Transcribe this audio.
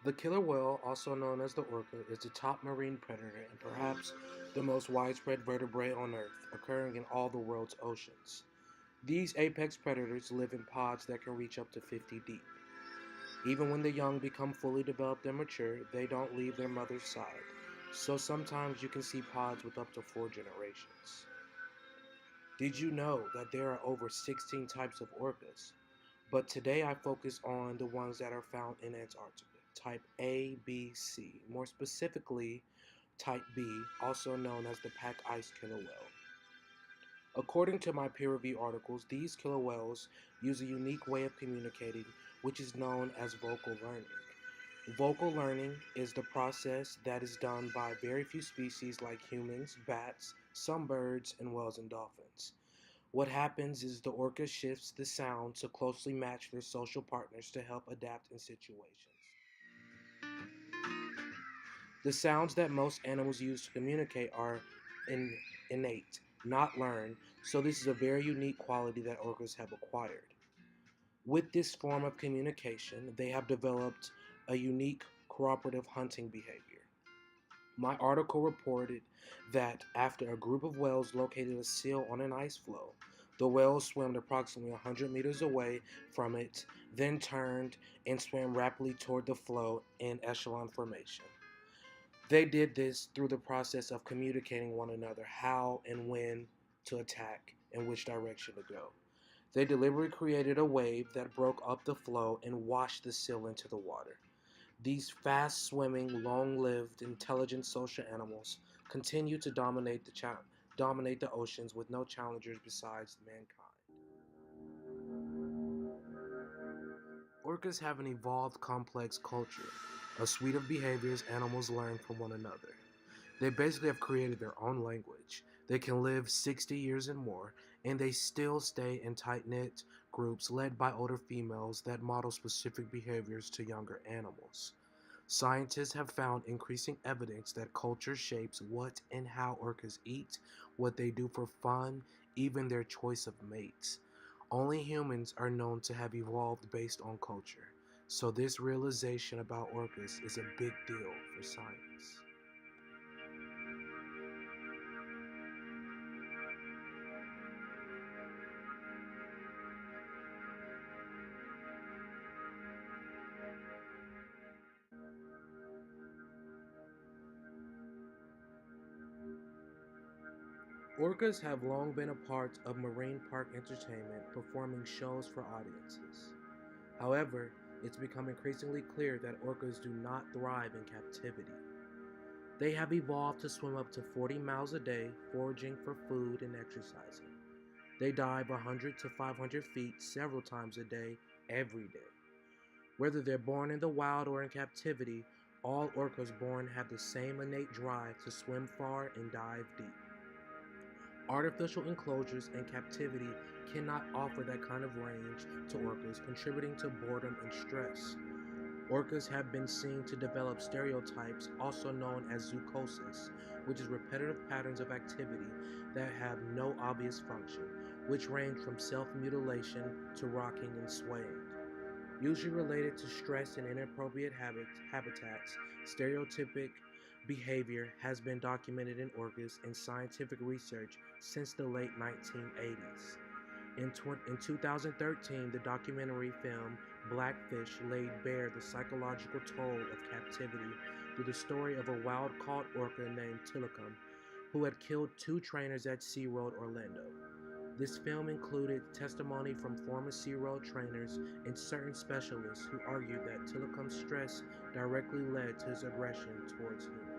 The killer whale, also known as the orca, is the top marine predator and perhaps the most widespread vertebrate on Earth, occurring in all the world's oceans. These apex predators live in pods that can reach up to 50 deep. Even when the young become fully developed and mature, they don't leave their mother's side, so sometimes you can see pods with up to 4 generations. Did you know that there are over 16 types of orcas? But today I focus on the ones that are found in Antarctica, type A, B, C, more specifically type B, also known as the pack ice killer whale. According to my peer review articles, these killer whales use a unique way of communicating, which is known as vocal learning. Vocal learning is the process that is done by very few species like humans, bats, some birds, and whales and dolphins. What happens is the orca shifts the sound to closely match their social partners to help adapt in situations. The sounds that most animals use to communicate are innate, not learned, so this is a very unique quality that orcas have acquired. With this form of communication, they have developed a unique cooperative hunting behavior. My article reported that after a group of whales located a seal on an ice floe, the whales swam approximately 100 meters away from it, then turned and swam rapidly toward the floe in echelon formation. They did this through the process of communicating one another how and when to attack and which direction to go. They deliberately created a wave that broke up the floe and washed the seal into the water. These fast-swimming, long-lived, intelligent social animals continue to dominate the oceans with no challengers besides mankind. Orcas have an evolved, complex culture, a suite of behaviors animals learn from one another. They basically have created their own language. They can live 60 years and more, and they still stay in tight-knit groups led by older females that model specific behaviors to younger animals. Scientists have found increasing evidence that culture shapes what and how orcas eat, what they do for fun, even their choice of mates. Only humans are known to have evolved based on culture, so this realization about orcas is a big deal for science. Orcas have long been a part of marine park entertainment, performing shows for audiences. However, it's become increasingly clear that orcas do not thrive in captivity. They have evolved to swim up to 40 miles a day, foraging for food and exercising. They dive 100 to 500 feet several times a day, every day. Whether they're born in the wild or in captivity, all orcas born have the same innate drive to swim far and dive deep. Artificial enclosures and captivity cannot offer that kind of range to orcas, contributing to boredom and stress. Orcas have been seen to develop stereotypes, also known as zoochosis, which is repetitive patterns of activity that have no obvious function, which range from self-mutilation to rocking and swaying. Usually related to stress and inappropriate habitats, stereotypic behavior has been documented in orcas in scientific research since the late 1980s. In 2013, the documentary film Blackfish laid bare the psychological toll of captivity through the story of a wild-caught orca named Tilikum, who had killed 2 trainers at SeaWorld Orlando. This film included testimony from former SeaWorld trainers and certain specialists who argued that Tilikum's stress directly led to his aggression towards humans.